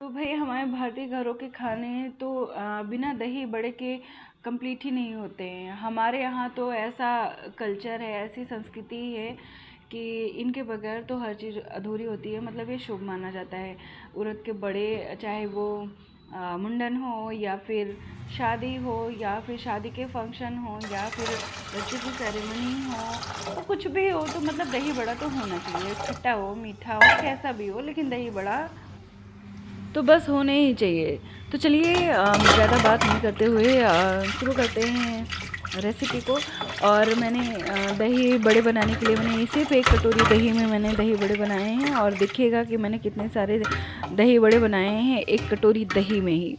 तो भाई हमारे भारतीय घरों के खाने तो बिना दही बड़े के कंप्लीट ही नहीं होते हैं। हमारे यहाँ तो ऐसा कल्चर है, ऐसी संस्कृति है कि इनके बगैर तो हर चीज़ अधूरी होती है। मतलब ये शुभ माना जाता है। उर्द के बड़े, चाहे वो मुंडन हो या फिर शादी हो या फिर शादी के फंक्शन हो या फिर बच्चे की सेरेमनी हो, तो कुछ भी हो तो मतलब दही बड़ा तो होना चाहिए। खट्टा हो, मीठा हो, कैसा भी हो, लेकिन दही बड़ा तो बस होने ही चाहिए। तो चलिए ज़्यादा बात नहीं करते हुए शुरू करते हैं रेसिपी को। और मैंने दही बड़े बनाने के लिए मैंने सिर्फ एक कटोरी दही में मैंने दही बड़े बनाए हैं। और देखिएगा कि मैंने कितने सारे दही बड़े बनाए हैं एक कटोरी दही में ही।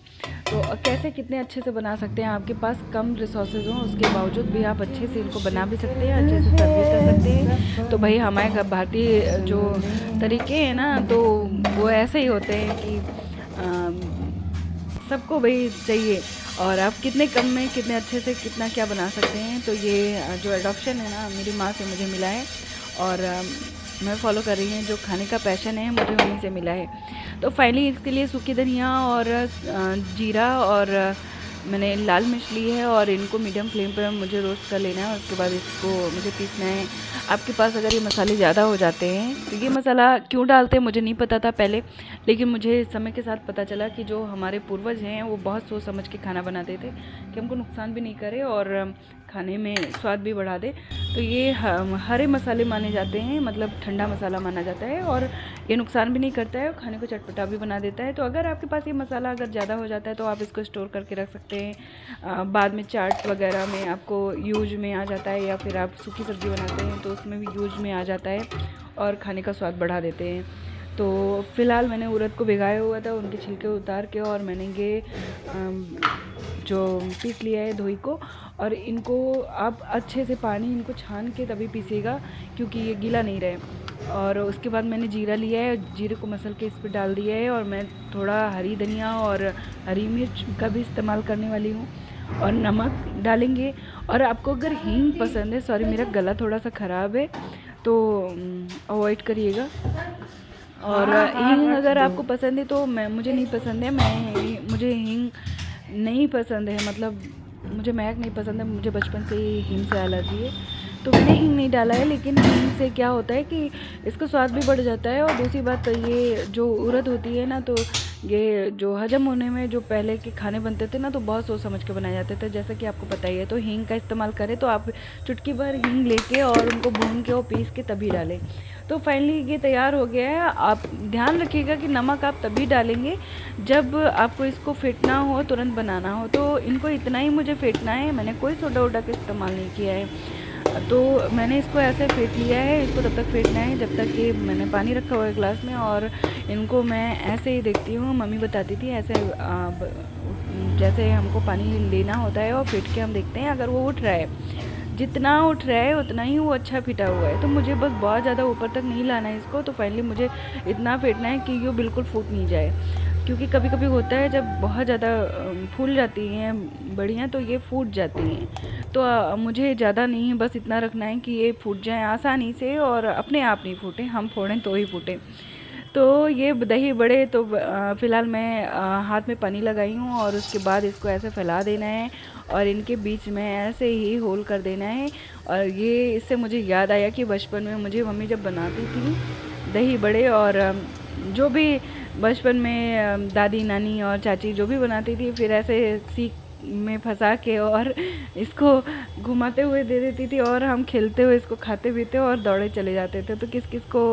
तो कैसे कितने अच्छे से बना सकते हैं। आपके पास कम रिसोर्सेज हों उसके बावजूद भी आप अच्छे से इनको बना भी सकते हैं, अच्छे से सर्व भी कर सकते हैं। तो भाई हमारे भारतीय जो तरीके हैं ना, तो वो ऐसे ही होते हैं कि सबको भाई चाहिए। और आप कितने कम में कितने अच्छे से कितना क्या बना सकते हैं। तो ये जो एडॉप्शन है ना, मेरी माँ से मुझे मिला है। और मैं फॉलो कर रही हूँ, जो खाने का पैशन है मुझे उन्हीं से मिला है। तो फाइनली इसके लिए सूखी धनिया और जीरा और मैंने लाल मिर्च ली है और इनको मीडियम फ्लेम पर मुझे रोस्ट कर लेना है। और उसके बाद इसको मुझे पीसना है। आपके पास अगर ये मसाले ज़्यादा हो जाते हैं, तो ये मसाला क्यों डालते हैं मुझे नहीं पता था पहले, लेकिन मुझे समय के साथ पता चला कि जो हमारे पूर्वज हैं वो बहुत सोच समझ के खाना बनाते थे कि हमको नुकसान भी नहीं करे और खाने में स्वाद भी बढ़ा दे। तो ये हरे मसाले माने जाते हैं, मतलब ठंडा मसाला माना जाता है और ये नुकसान भी नहीं करता है और खाने को चटपटा भी बना देता है। तो अगर आपके पास ये मसाला अगर ज़्यादा हो जाता है तो आप इसको स्टोर करके रख सकते हैं। बाद में चाट वगैरह में आपको यूज में आ जाता है, या फिर आप सूखी सब्ज़ी बनाते हैं तो उसमें भी यूज में आ जाता है और खाने का स्वाद बढ़ा देते हैं। तो फ़िलहाल मैंने उड़द को भिगाया हुआ था, उनके छिलके उतार के और मैंने ये जो पीस लिया है धोई को। और इनको आप अच्छे से पानी इनको छान के तभी पीसिएगा क्योंकि ये गीला नहीं रहे। और उसके बाद मैंने जीरा लिया है, जीरे को मसल के इस पर डाल दिया है। और मैं थोड़ा हरी धनिया और हरी मिर्च का भी इस्तेमाल करने वाली हूँ और नमक डालेंगे। और आपको अगर हींग पसंद है, सॉरी मेरा गला थोड़ा सा ख़राब है तो अवॉइड करिएगा। और हींग अगर आपको पसंद है तो मुझे नहीं पसंद है, मुझे हींग नहीं पसंद है, मतलब मुझे महक नहीं पसंद है। मुझे बचपन से ही हींग से एलर्जी है तो मैंने हींग नहीं डाला है। लेकिन हींग से क्या होता है कि इसका स्वाद भी बढ़ जाता है। और दूसरी बात, ये जो उड़द होती है ना, तो ये जो हजम होने में जो पहले के खाने बनते थे ना, तो बहुत सोच समझ के बनाए जाते थे, जैसा कि आपको पता ही है। तो हींग का इस्तेमाल करें तो आप चुटकी भर हींग लेके और उनको भून के और पीस के तभी डालें। तो फाइनली ये तैयार हो गया है। आप ध्यान रखिएगा कि नमक आप तभी डालेंगे जब आपको इसको फेंटना हो, तुरंत बनाना हो। तो इनको इतना ही मुझे फेंटना है, मैंने कोई सोडा वोडा का इस्तेमाल नहीं किया है। तो मैंने इसको ऐसे फेंट लिया है। इसको तब तक फेंटना है जब तक कि मैंने पानी रखा हुआ है ग्लास में। और इनको मैं ऐसे ही देखती हूँ, मम्मी बताती थी ऐसे जैसे हमको पानी लेना होता है और फेंट के हम देखते हैं अगर वो उठ रहा है, जितना उठ रहा है उतना ही वो अच्छा फिटा हुआ है। तो मुझे बस बहुत ज़्यादा ऊपर तक नहीं लाना है इसको। तो फाइनली मुझे इतना फेंटना है कि ये बिल्कुल फूट नहीं जाए, क्योंकि कभी कभी होता है जब बहुत ज़्यादा फूल जाती हैं बढ़िया तो ये फूट जाती हैं। तो मुझे ज़्यादा नहीं, बस इतना रखना है कि ये फूट जाए आसानी से और अपने आप नहीं फूटे, हम फोड़ें तो ही फूटे। तो ये दही बड़े तो फ़िलहाल मैं हाथ में पानी लगाई हूँ और उसके बाद इसको ऐसे फैला देना है और इनके बीच में ऐसे ही होल कर देना है। और ये इससे मुझे याद आया कि बचपन में मुझे मम्मी जब बनाती थी दही बड़े, और जो भी बचपन में दादी नानी और चाची जो भी बनाती थी, फिर ऐसे सीख में फंसा के और इसको घुमाते हुए दे देती थी और हम खेलते हुए इसको खाते पीते और दौड़े चले जाते थे। तो किस किस को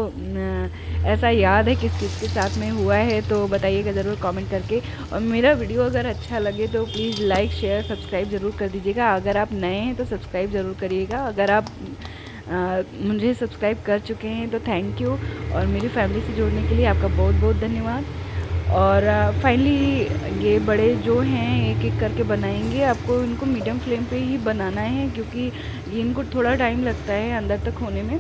ऐसा याद है, किस किस के साथ में हुआ है, तो बताइएगा ज़रूर कमेंट करके। और मेरा वीडियो अगर अच्छा लगे तो प्लीज़ लाइक शेयर सब्सक्राइब ज़रूर कर दीजिएगा। अगर आप नए हैं तो सब्सक्राइब ज़रूर करिएगा। अगर आप मुझे सब्सक्राइब कर चुके हैं तो थैंक यू, और मेरी फैमिली से जुड़ने के लिए आपका बहुत बहुत धन्यवाद। और फाइनली ये बड़े जो हैं एक एक करके बनाएंगे। आपको इनको मीडियम फ्लेम पे ही बनाना है क्योंकि इनको थोड़ा टाइम लगता है अंदर तक होने में।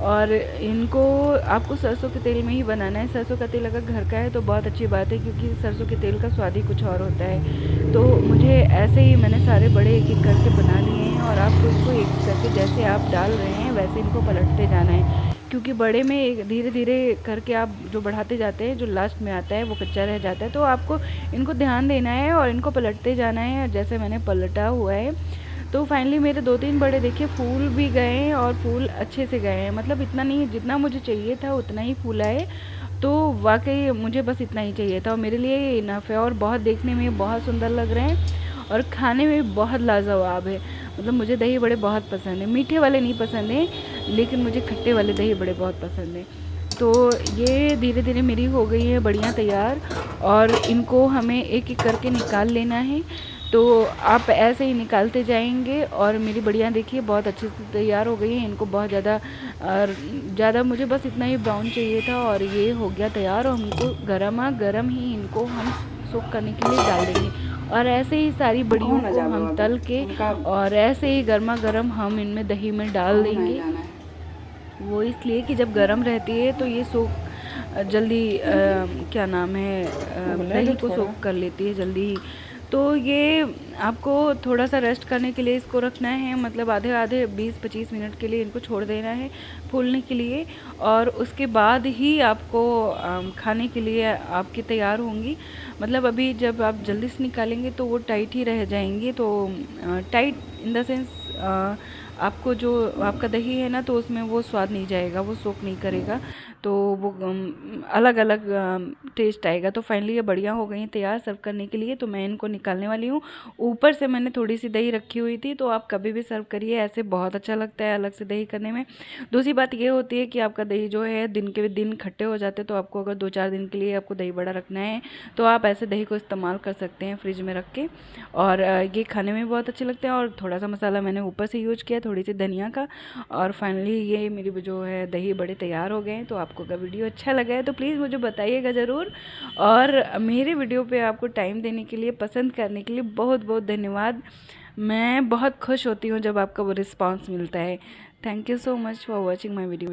और इनको आपको सरसों के तेल में ही बनाना है। सरसों का तेल अगर घर का है तो बहुत अच्छी बात है, क्योंकि सरसों के तेल का स्वाद ही कुछ और होता है। तो मुझे ऐसे ही मैंने सारे बड़े एक एक करके बना लिए हैं और आपको इसको एक करके जैसे आप डाल रहे हैं वैसे इनको पलटते जाना है, क्योंकि बड़े में एक धीरे धीरे करके आप जो बढ़ाते जाते हैं, जो लास्ट में आता है वो कच्चा रह जाता है। तो आपको इनको ध्यान देना है और इनको पलटते जाना है, जैसे मैंने पलटा हुआ है। तो फाइनली मेरे 2-3 बड़े देखिए फूल भी गए हैं और फूल अच्छे से गए हैं, मतलब इतना नहीं, जितना मुझे चाहिए था उतना ही फूला है। तो वाकई मुझे बस इतना ही चाहिए था और मेरे लिए ये इनफ है। और बहुत देखने में बहुत सुंदर लग रहे हैं और खाने में बहुत लाजवाब है। मतलब मुझे दही बड़े बहुत पसंद है, मीठे वाले नहीं पसंद हैं, लेकिन मुझे खट्टे वाले दही बड़े बहुत पसंद हैं। तो ये धीरे धीरे मेरी हो गई है बढ़िया तैयार और इनको हमें एक एक करके निकाल लेना है। तो आप ऐसे ही निकालते जाएंगे और मेरी बढ़िया देखिए बहुत अच्छे से तैयार हो गई है। इनको बहुत ज़्यादा मुझे बस इतना ही ब्राउन चाहिए था और ये हो गया तैयार। और हमको गरमा गरम ही इनको हम सोक करने के लिए डाल देंगे और ऐसे ही सारी बड़ियों को हम तल के और ऐसे ही गर्मा गर्म हम इनमें दही में डाल देंगे। वो इसलिए कि जब गर्म रहती है तो ये सोख जल्दी क्या नाम है दही को सोख कर लेती है जल्दी। तो ये आपको थोड़ा सा रेस्ट करने के लिए इसको रखना है, मतलब आधे आधे 20-25 मिनट के लिए इनको छोड़ देना है फूलने के लिए। और उसके बाद ही आपको खाने के लिए आपकी तैयार होंगी। मतलब अभी जब आप जल्दी से निकालेंगे तो वो टाइट ही रह जाएंगी। तो टाइट इन द सेंस आपको जो आपका दही है ना, तो उसमें वो स्वाद नहीं जाएगा, वो सोख नहीं करेगा, तो वो अलग अलग टेस्ट आएगा। तो फाइनली ये बढ़िया हो गई हैं तैयार सर्व करने के लिए। तो मैं इनको निकालने वाली हूँ। ऊपर से मैंने थोड़ी सी दही रखी हुई थी, तो आप कभी भी सर्व करिए ऐसे, बहुत अच्छा लगता है अलग से दही करने में। दूसरी बात ये होती है कि आपका दही जो है दिन के दिन खट्टे हो जाते हैं, तो आपको अगर 2-4 दिन के लिए आपको दही बड़ा रखना है तो आप ऐसे दही को इस्तेमाल कर सकते हैं फ्रिज में रख के। और ये खाने में बहुत अच्छे लगते हैं। और थोड़ा सा मसाला मैंने ऊपर से यूज किया, थोड़ी सी धनिया का। और फाइनली ये मेरी जो है दही बड़े तैयार हो गए हैं। तो आपको अगर वीडियो अच्छा लगा है तो प्लीज़ मुझे बताइएगा ज़रूर। और मेरे वीडियो पे आपको टाइम देने के लिए, पसंद करने के लिए बहुत बहुत धन्यवाद। मैं बहुत खुश होती हूँ जब आपका वो रिस्पॉन्स मिलता है। Thank you so much for watching my video.